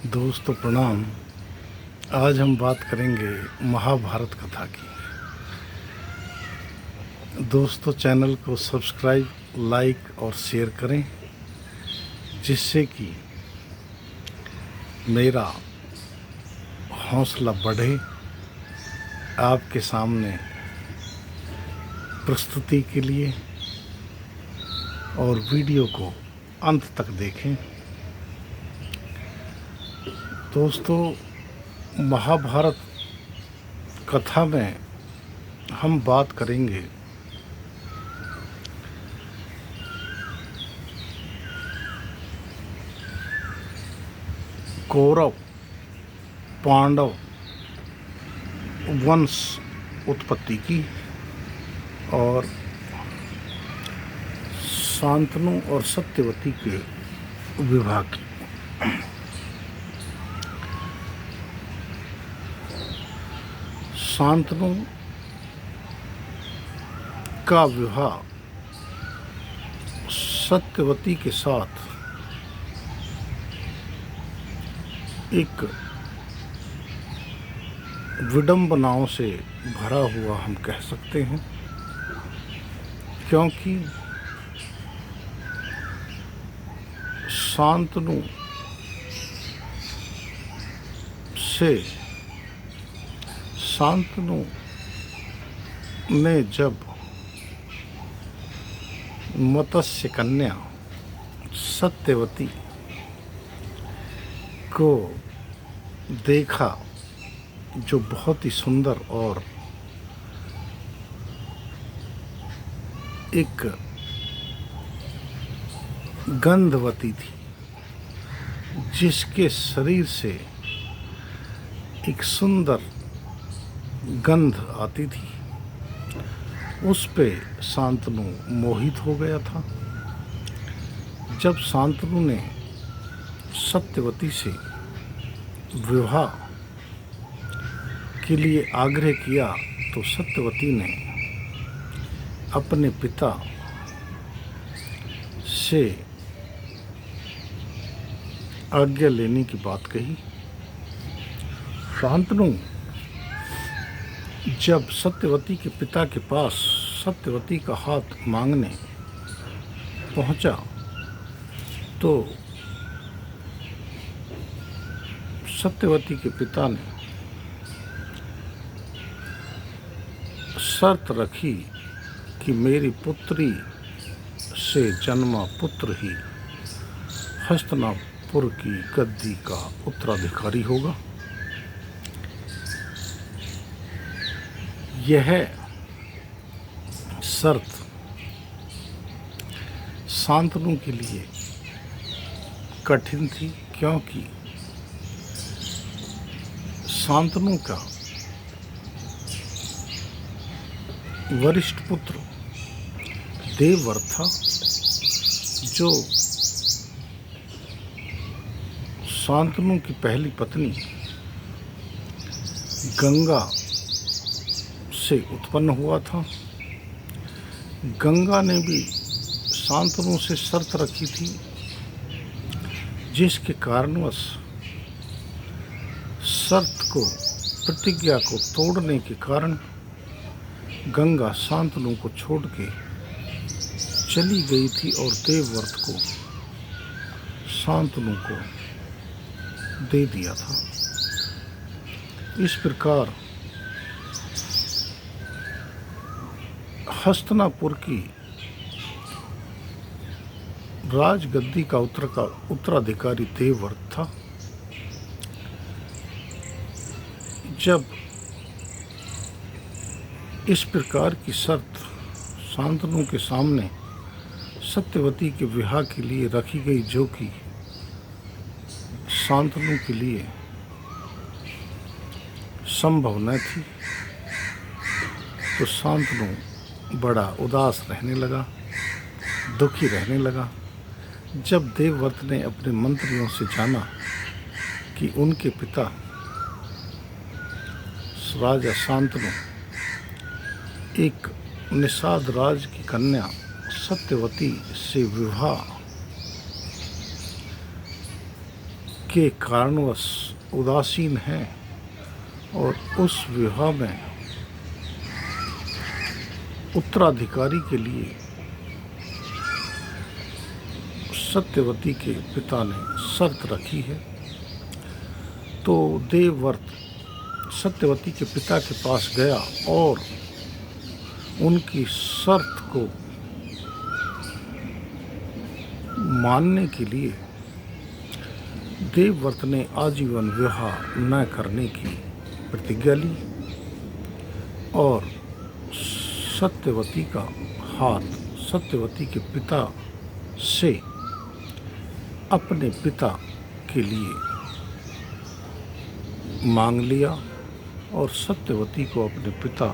दोस्तों प्रणाम। आज हम बात करेंगे महाभारत कथा की। दोस्तों चैनल को सब्सक्राइब, लाइक और शेयर करें, जिससे कि मेरा हौसला बढ़े आपके सामने प्रस्तुति के लिए। और वीडियो को अंत तक देखें। दोस्तों, महाभारत कथा में हम बात करेंगे कौरव पांडव वंश उत्पत्ति की और शांतनु और सत्यवती के विवाह की। शांतनु का विवाह सत्यवती के साथ एक विडंबनाओं से भरा हुआ हम कह सकते हैं, क्योंकि शांतनु ने जब मत्स्य कन्या सत्यवती को देखा, जो बहुत ही सुंदर और एक गंधवती थी, जिसके शरीर से एक सुंदर गंध आती थी, उस पे शांतनु मोहित हो गया था। जब शांतनु ने सत्यवती से विवाह के लिए आग्रह किया, तो सत्यवती ने अपने पिता से आज्ञा लेने की बात कही। शांतनु जब सत्यवती के पिता के पास सत्यवती का हाथ मांगने पहुंचा, तो सत्यवती के पिता ने शर्त रखी कि मेरी पुत्री से जन्मा पुत्र ही हस्तिनापुर की गद्दी का उत्तराधिकारी होगा। यह शर्त शांतनु के लिए कठिन थी, क्योंकि शांतनु का वरिष्ठ पुत्र देवव्रत था, जो शांतनु की पहली पत्नी गंगा से उत्पन्न हुआ था। गंगा ने भी शांतनु से शर्त रखी थी, जिसके कारणवश शर्त को, प्रतिज्ञा को तोड़ने के कारण गंगा शांतनु को छोड़ के चली गई थी और देवव्रत को शांतनु को दे दिया था। इस प्रकार हस्तिनापुर की राजगद्दी का उत्तराधिकारी देवव्रत था। जब इस प्रकार की शर्त शांतनु के सामने सत्यवती के विवाह के लिए रखी गई, जो कि शांतनु के लिए संभव न थी, तो शांतनु बड़ा उदास रहने लगा, दुखी रहने लगा। जब देवव्रत ने अपने मंत्रियों से जाना कि उनके पिता राजा शांतनु एक निषाद राज की कन्या सत्यवती से विवाह के कारणवश उदासीन हैं और उस विवाह में उत्तराधिकारी के लिए सत्यवती के पिता ने शर्त रखी है। तो देवव्रत सत्यवती के पिता के पास गया और उनकी शर्त को मानने के लिए देवव्रत ने आजीवन विवाह न करने की प्रतिज्ञा ली और सत्यवती का हाथ सत्यवती के पिता से अपने पिता के लिए मांग लिया और सत्यवती को अपने पिता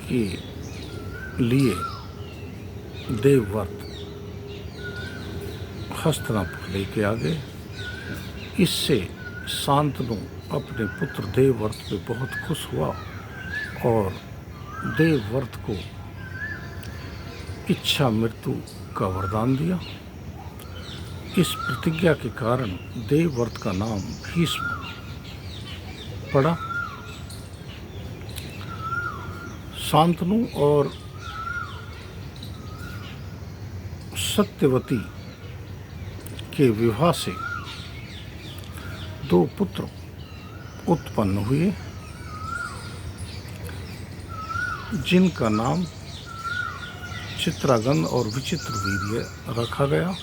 के लिए देवव्रत हस्तिनापुर लेके आ गए। इससे शांतनु अपने पुत्र देवव्रत पे बहुत खुश हुआ और देवव्रत को इच्छा मृत्यु का वरदान दिया। इस प्रतिज्ञा के कारण देवव्रत का नाम भीष्म पड़ा। शांतनु और सत्यवती के विवाह से 2 पुत्र उत्पन्न हुए जिनका नाम चित्रागंध और विचित्रवीर्य रखा गया।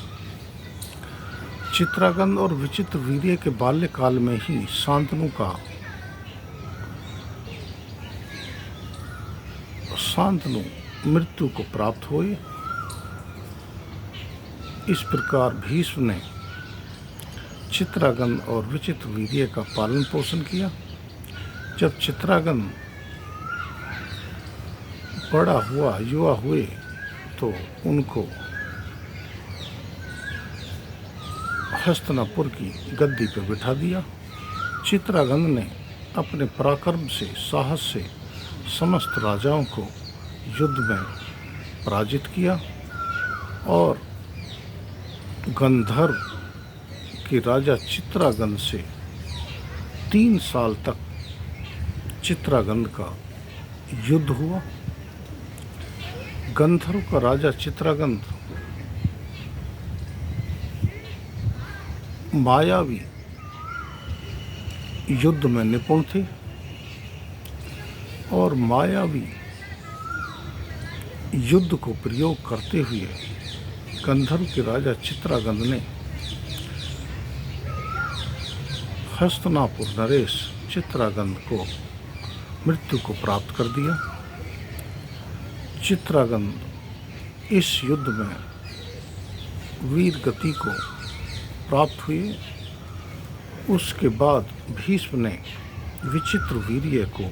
चित्रागंध और विचित्रवीर्य के बाल्यकाल में ही शांतनु मृत्यु को प्राप्त हुई। इस प्रकार भीष्म ने चित्रागंध और विचित्रवीर्य का पालन पोषण किया। जब चित्रागंध बड़ा हुआ युवा हुए तो उनको हस्तिनापुर की गद्दी पर बिठा दिया। चित्रागंध ने अपने पराक्रम से साहस से समस्त राजाओं को युद्ध में पराजित किया और गंधर्व के राजा चित्रागंध से 3 साल तक चित्रागंध का युद्ध हुआ। गंधर्व का राजा चित्रागंध मायावी युद्ध में निपुण थे और मायावी युद्ध को प्रयोग करते हुए गंधर्व के राजा चित्रागंध ने हस्तिनापुर नरेश चित्रागंध को मृत्यु को प्राप्त कर दिया। चित्रागंध इस युद्ध में वीर गति को प्राप्त हुए। उसके बाद भीष्म ने विचित्रवीर्य को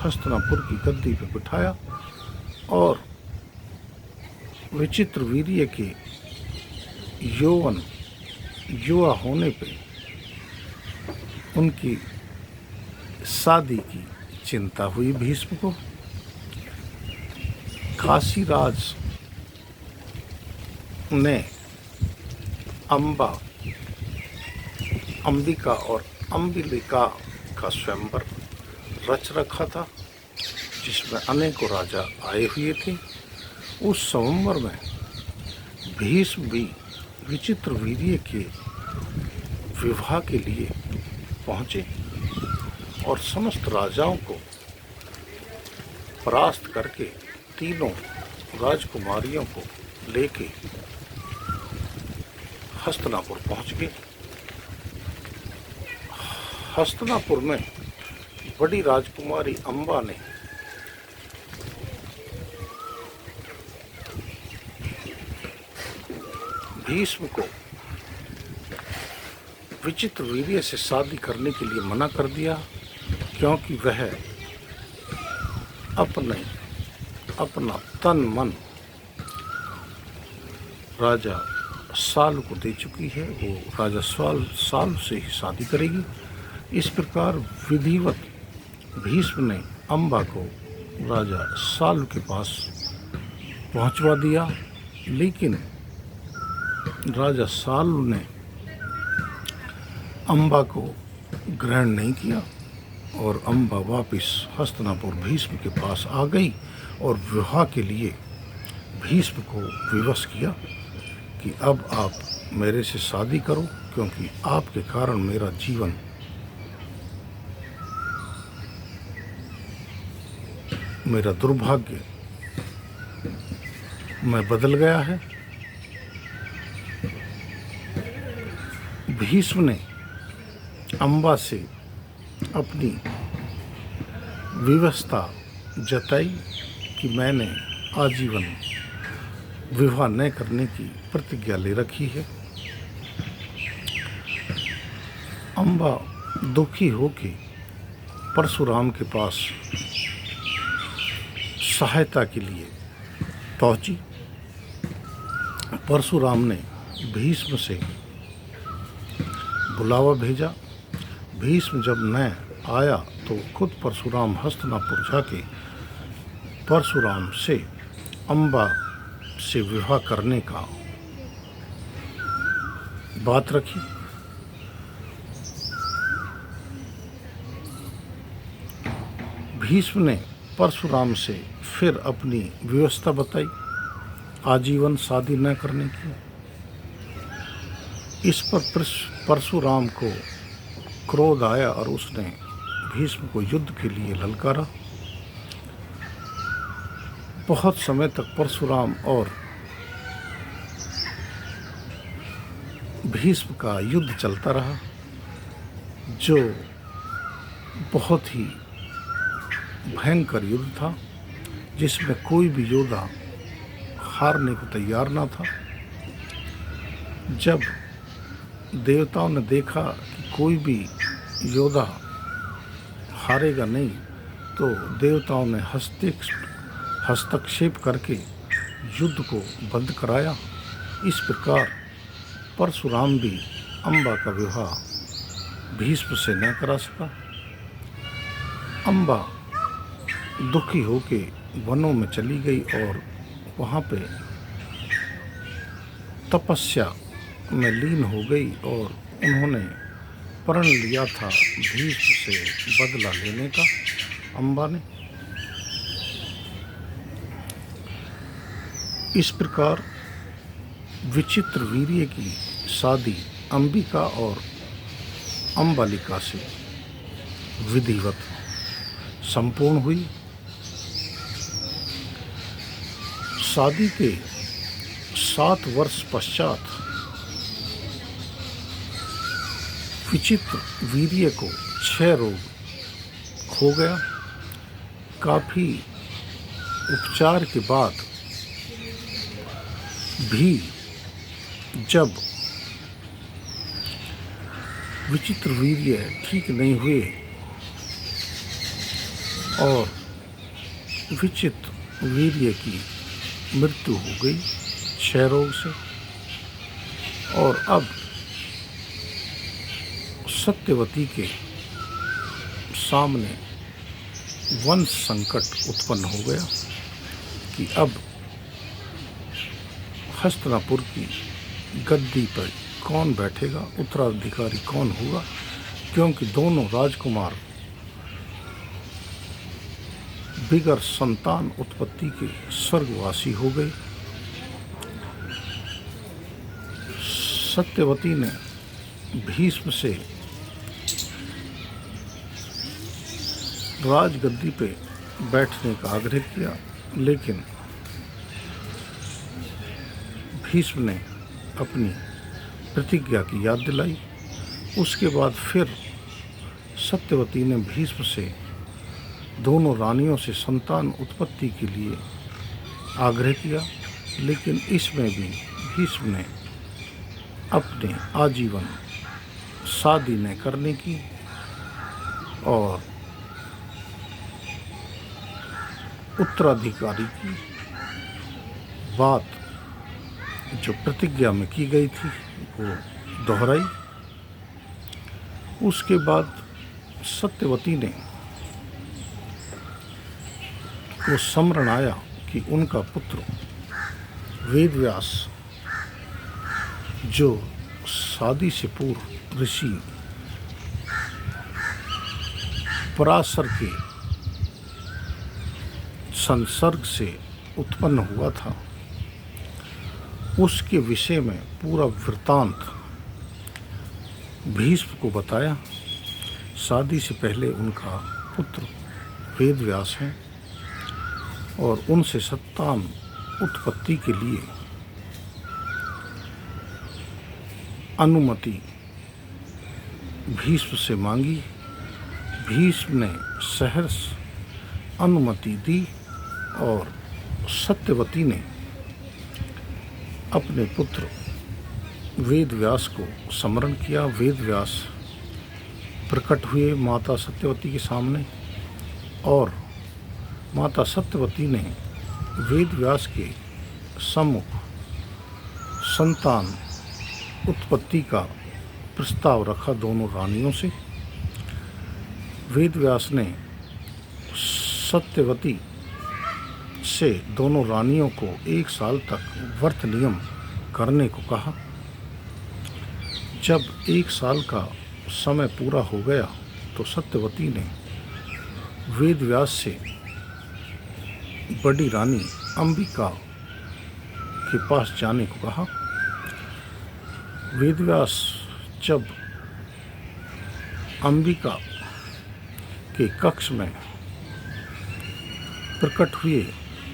हस्तिनापुर की गद्दी पर बिठाया और विचित्रवीर्य के युवा होने पे उनकी शादी की चिंता हुई भीष्म को। काशीराज ने अंबिका और अंबिलिका का स्वयंवर रच रखा था जिसमें अनेकों राजा आए हुए थे। उस स्वयंवर में भीष्म भी विचित्रवीर्य के विवाह के लिए पहुँचे और समस्त राजाओं को परास्त करके तीनों राजकुमारियों को लेके हस्तिनापुर पहुँच गए। हस्तिनापुर में बड़ी राजकुमारी अंबा ने भीष्म को विचित्रवीर्य से शादी करने के लिए मना कर दिया क्योंकि वह अपना तन मन राजा साल को दे चुकी है। वो राजा साल से ही शादी करेगी। इस प्रकार विधिवत भीष्म ने अंबा को राजा साल के पास पहुंचवा दिया, लेकिन राजा साल ने अम्बा को ग्रहण नहीं किया और अम्बा वापस हस्तिनापुर भीष्म के पास आ गई और विवाह के लिए भीष्म को विवश किया कि अब आप मेरे से शादी करो, क्योंकि आपके कारण मेरा जीवन मेरा दुर्भाग्य में बदल गया है। भीष्म ने अम्बा से अपनी विवशता जताई कि मैंने आजीवन विवाह न करने की प्रतिज्ञा ले रखी है। अम्बा दुखी होके परशुराम के पास सहायता के लिए पहुंची। परशुराम ने भीष्म से बुलावा भेजा। भीष्म जब न आया तो खुद परशुराम हस्तिनापुर जाके परशुराम से अम्बा से विवाह करने का बात रखी। भीष्म ने परशुराम से फिर अपनी व्यवस्था बताई आजीवन शादी न करने की। इस पर परशुराम को क्रोध आया और उसने भीष्म को युद्ध के लिए ललकारा। बहुत समय तक परशुराम और भीष्म का युद्ध चलता रहा, जो बहुत ही भयंकर युद्ध था, जिसमें कोई भी योद्धा हारने को तैयार ना था। जब देवताओं ने देखा कि कोई भी योद्धा हारेगा नहीं, तो देवताओं ने हस्तक्षेप करके युद्ध को बंद कराया। इस प्रकार परशुराम भी अम्बा का विवाह भीष्म से न करा सका। अम्बा दुखी होके वनों में चली गई और वहाँ पे तपस्या में लीन हो गई और उन्होंने प्रण लिया था भीष्म से बदला लेने का। अम्बा ने इस प्रकार विचित्र वीर्य की शादी अंबिका और अम्बालिका से विधिवत संपूर्ण हुई। शादी के 7 वर्ष पश्चात विचित्र वीर्य को क्षय रोग हो गया। काफी उपचार के बाद भी जब विचित्र वीर्य ठीक नहीं हुए और विचित्र वीर्य की मृत्यु हो गई क्षय रोग से, और अब सत्यवती के सामने वंश संकट उत्पन्न हो गया कि अब हस्तिनापुर की गद्दी पर कौन बैठेगा, उत्तराधिकारी कौन होगा, क्योंकि दोनों राजकुमार बिगर संतान उत्पत्ति के स्वर्गवासी हो गए। सत्यवती ने भीष्म से राजगद्दी पे बैठने का आग्रह किया, लेकिन भीष्म ने अपनी प्रतिज्ञा की याद दिलाई। उसके बाद फिर सत्यवती ने भीष्म से दोनों रानियों से संतान उत्पत्ति के लिए आग्रह किया, लेकिन इसमें भी भीष्म ने अपने आजीवन शादी न करने की और उत्तराधिकारी की बात जो प्रतिज्ञा में की गई थी वो दोहराई। उसके बाद सत्यवती ने को स्मरण आया कि उनका पुत्र वेदव्यास जो शादी से पूर्व ऋषि पराशर के संसर्ग से उत्पन्न हुआ था, उसके विषय में पूरा वृत्तांत भीष्म को बताया। शादी से पहले उनका पुत्र वेदव्यास है और उनसे संतान उत्पत्ति के लिए अनुमति भीष्म से मांगी। भीष्म ने सहर्ष अनुमति दी और सत्यवती ने अपने पुत्र वेदव्यास को स्मरण किया। वेदव्यास प्रकट हुए माता सत्यवती के सामने और माता सत्यवती ने वेदव्यास के सम्मुख संतान उत्पत्ति का प्रस्ताव रखा दोनों रानियों से। वेदव्यास ने सत्यवती से दोनों रानियों को 1 साल तक व्रत नियम करने को कहा। जब 1 साल का समय पूरा हो गया तो सत्यवती ने वेदव्यास से बड़ी रानी अंबिका के पास जाने को कहा। वेदव्यास जब अंबिका के कक्ष में प्रकट हुए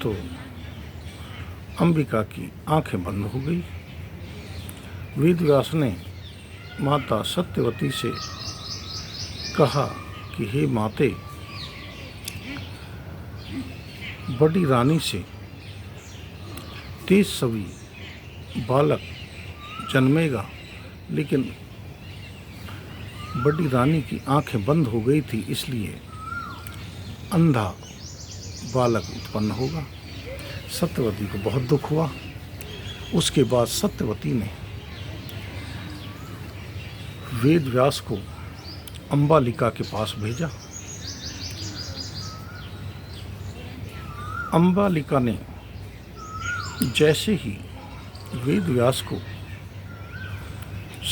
तो अंबिका की आंखें बंद हो गई। वेदव्यास ने माता सत्यवती से कहा कि हे माते, बड़ी रानी से तेजस्वी बालक जन्मेगा, लेकिन बड़ी रानी की आंखें बंद हो गई थी, इसलिए अंधा बालक उत्पन्न होगा। सत्यवती को बहुत दुख हुआ। उसके बाद सत्यवती ने वेदव्यास को अंबालिका के पास भेजा। अंबालिका ने जैसे ही वेदव्यास को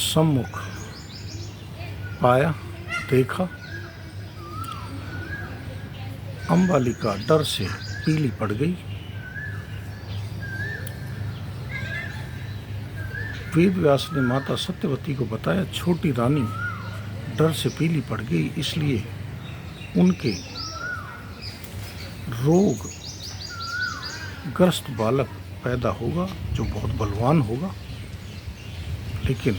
सम्मुख पाया, देखा, अंबालिका डर से पीली पड़ गई। वेदव्यास ने माता सत्यवती को बताया, छोटी रानी डर से पीली पड़ गई, इसलिए उनके रोग ग्रस्त बालक पैदा होगा जो बहुत बलवान होगा, लेकिन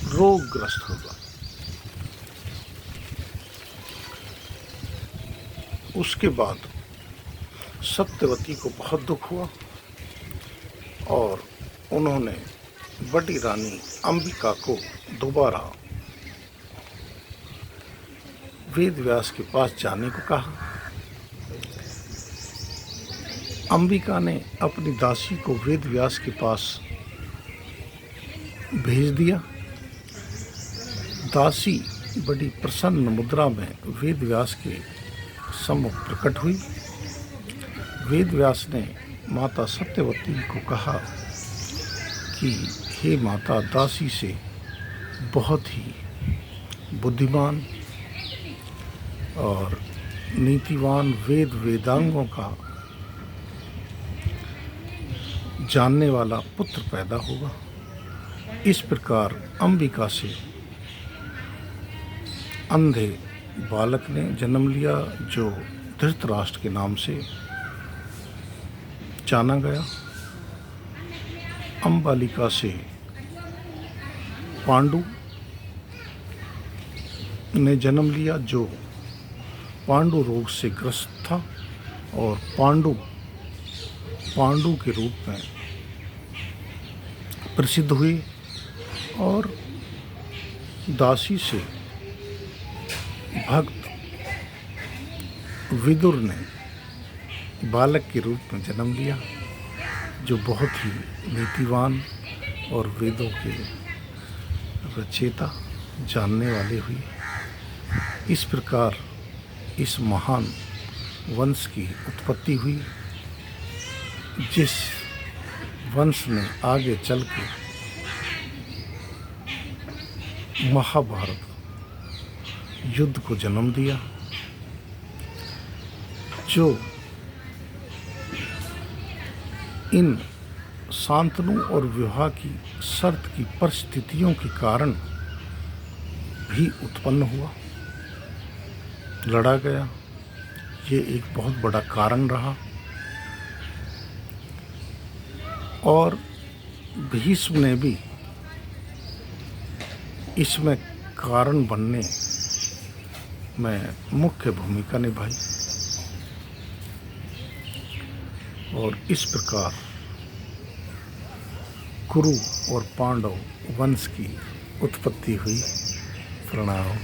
रोगग्रस्त होगा। उसके बाद सत्यवती को बहुत दुख हुआ और उन्होंने बड़ी रानी अंबिका को दोबारा वेदव्यास के पास जाने को कहा। अंबिका ने अपनी दासी को वेदव्यास के पास भेज दिया। दासी बड़ी प्रसन्न मुद्रा में वेदव्यास के सम्मुख प्रकट हुई। वेदव्यास ने माता सत्यवती को कहा कि हे माता, दासी से बहुत ही बुद्धिमान और नीतिवान वेदांगों का जानने वाला पुत्र पैदा होगा। इस प्रकार अंबिका से अंधे बालक ने जन्म लिया जो धृतराष्ट्र के नाम से जाना गया। अंबालिका से पांडु ने जन्म लिया जो पांडु रोग से ग्रस्त था और पांडु के रूप में प्रसिद्ध हुई। और दासी से भक्त विदुर ने बालक के रूप में जन्म लिया जो बहुत ही नीतिवान और वेदों के रचयिता जानने वाले हुए। इस प्रकार इस महान वंश की उत्पत्ति हुई, जिस वंश ने आगे चल के महाभारत युद्ध को जन्म दिया, जो इन शांतनु और विवाह की शर्त की परिस्थितियों के कारण भी उत्पन्न हुआ, लड़ा गया। ये एक बहुत बड़ा कारण रहा और भीष्म ने भी इसमें कारण बनने में मुख्य भूमिका निभाई और इस प्रकार कुरु और पांडव वंश की उत्पत्ति हुई। प्रणाम।